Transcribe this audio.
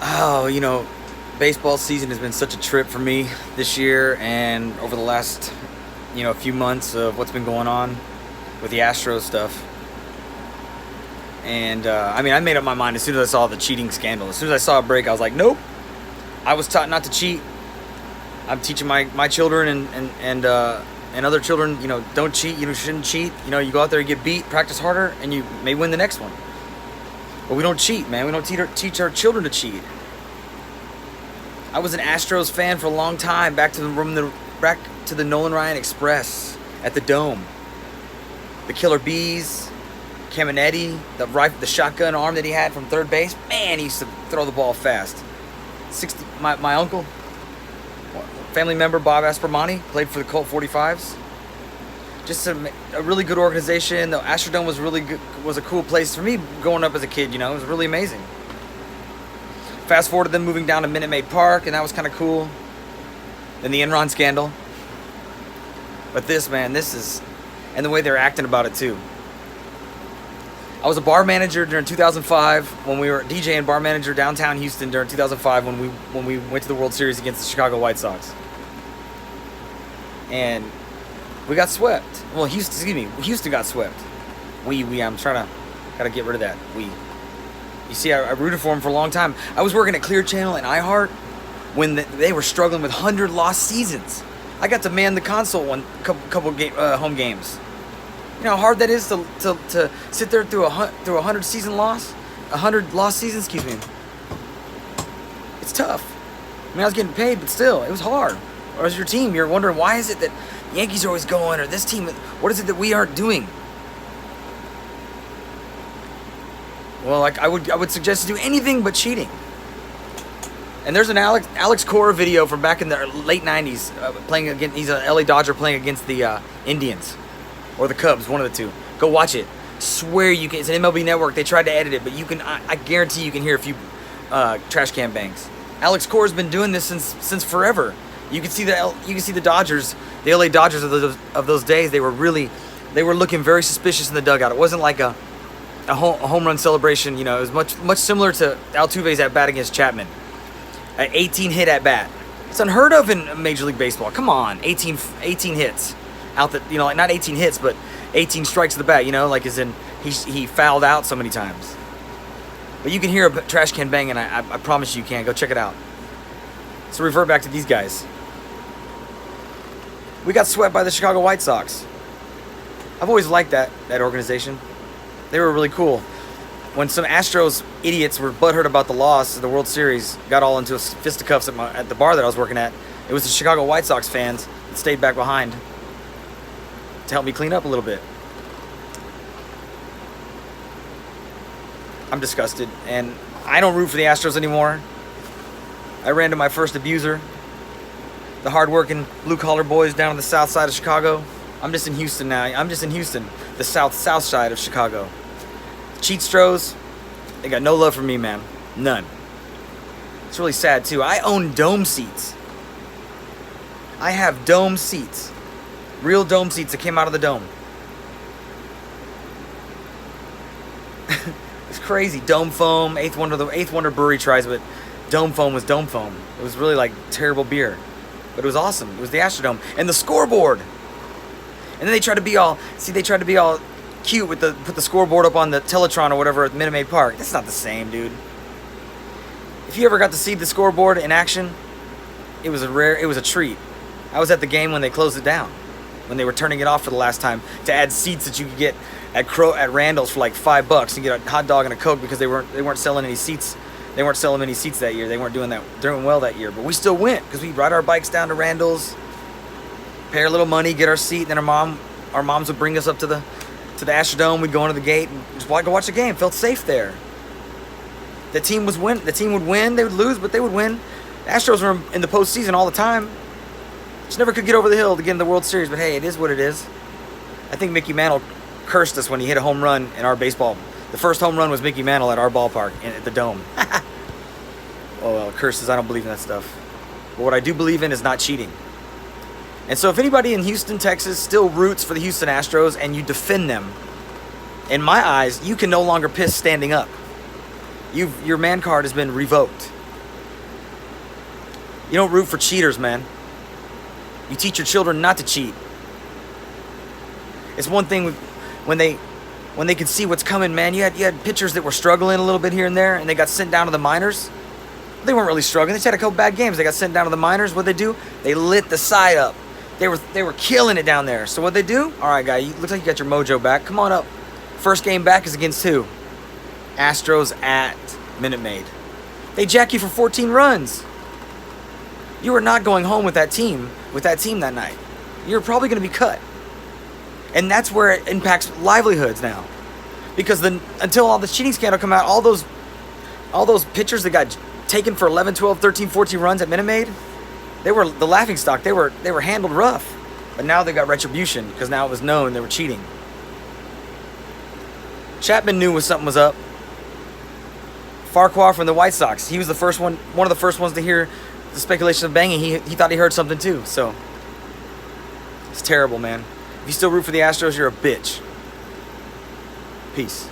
Oh, baseball season has been such a trip for me this year and over the last, few months of what's been going on with the Astros stuff. And I made up my mind as soon as I saw the cheating scandal. As soon as I saw a break, I was like, nope. I was taught not to cheat. I'm teaching my children and other children, don't cheat. You shouldn't cheat. You go out there, you get beat, practice harder, and you may win the next one. But we don't cheat, man. We don't teach our children to cheat. I was an Astros fan for a long time, back to the Nolan Ryan Express at the Dome. The Killer Bees, Caminetti, the shotgun arm that he had from third base. Man, he used to throw the ball fast. My uncle, family member Bob Aspermani, played for the Colt 45s. Just a really good organization. The Astrodome was really good, was a cool place for me growing up as a kid. It was really amazing. Fast forward to them moving down to Minute Maid Park, and that was kind of cool. Then the Enron scandal. But this is, and the way they're acting about it too. I was a bar manager during 2005 when we were DJing bar manager downtown Houston during 2005 when we went to the World Series against the Chicago White Sox. And we got swept. Well, Houston got swept. Gotta get rid of that. You see, I rooted for them for a long time. I was working at Clear Channel and iHeart when they were struggling with 100 lost seasons. I got to man the console couple home games. You know how hard that is to sit there through a 100 lost seasons. Excuse me. It's tough. I was getting paid, but still, it was hard. Or as your team, you're wondering, why is it that the Yankees are always going, or this team, what is it that we aren't doing? Well, I would suggest to do anything but cheating. And there's an Alex Cora video from back in the late 90s playing against, he's an LA Dodger playing against the Indians or the Cubs, one of the two. Go watch it. Swear you can. It's an MLB Network. They tried to edit it, but you can. I guarantee you can hear a few trash can bangs. Alex Cora's been doing this since forever. You can see the Dodgers, the LA Dodgers of those days. They were looking very suspicious in the dugout. It wasn't like a home run celebration. It was much similar to Altuve's at bat against Chapman. An 18 hit at bat. It's unheard of in Major League Baseball. Come on, 18 hits out like not 18 hits, but 18 strikes to the bat. Like as in he fouled out so many times. But you can hear a trash can bang, and I promise you can. Go check it out. So revert back to these guys. We got swept by the Chicago White Sox. I've always liked that organization. They were really cool. When some Astros idiots were butthurt about the loss of the World Series, got all into fisticuffs at the bar that I was working at, it was the Chicago White Sox fans that stayed back behind to help me clean up a little bit. I'm disgusted, and I don't root for the Astros anymore. I ran to my first abuser, the hard-working blue-collar boys down on the south side of Chicago. I'm just in Houston now. I'm just in Houston, the south side of Chicago. Cheatstros, they got no love for me, man. None. It's really sad, too. I own dome seats. I have dome seats. Real dome seats that came out of the dome. It's crazy. Dome foam, Eighth Wonder Brewery tries, but dome foam was dome foam. It was really like terrible beer. But it was awesome. It was the Astrodome. And the scoreboard. And then they tried to be all cute with put the scoreboard up on the Teletron or whatever at Minute Maid Park. That's not the same, dude. If you ever got to see the scoreboard in action, it was a treat. I was at the game when they closed it down, when they were turning it off for the last time to add seats that you could get at Randall's for like $5 and get a hot dog and a Coke because they weren't selling any seats. They weren't selling many seats that year. They weren't doing well that year. But we still went because we'd ride our bikes down to Randall's, pay a little money, get our seat, and then our moms would bring us up to the Astrodome. We'd go into the gate and just go watch the game. Felt safe there. The team would win. They would lose, but they would win. The Astros were in the postseason all the time. Just never could get over the hill to get in the World Series. But hey, it is what it is. I think Mickey Mantle cursed us when he hit a home run in our baseball. The first home run was Mickey Mantle at our ballpark at the Dome. Oh well, curses. I don't believe in that stuff. But what I do believe in is not cheating. And so if anybody in Houston, Texas still roots for the Houston Astros and you defend them, in my eyes, you can no longer piss standing up. Your man card has been revoked. You don't root for cheaters, man. You teach your children not to cheat. It's one thing when they could see what's coming, man. You had pitchers that were struggling a little bit here and there, and they got sent down to the minors. They weren't really struggling. They just had a couple bad games. They got sent down to the minors. What'd they do? They lit the side up. They were killing it down there. So what'd they do? All right, guy, you looks like you got your mojo back. Come on up. First game back is against who? Astros at Minute Maid. They jack you for 14 runs. You are not going home with that team that night. You're probably going to be cut. And that's where it impacts livelihoods now. Because until all the cheating scandal come out, all those pitchers that got taken for 11, 12, 13, 14 runs at Minute Maid, they were the laughingstock. They were handled rough. But now they got retribution because now it was known they were cheating. Chapman knew something was up. Farquhar from the White Sox, he was one of the first ones to hear the speculation of banging. He thought he heard something too. So it's terrible, man. If you still root for the Astros, you're a bitch. Peace.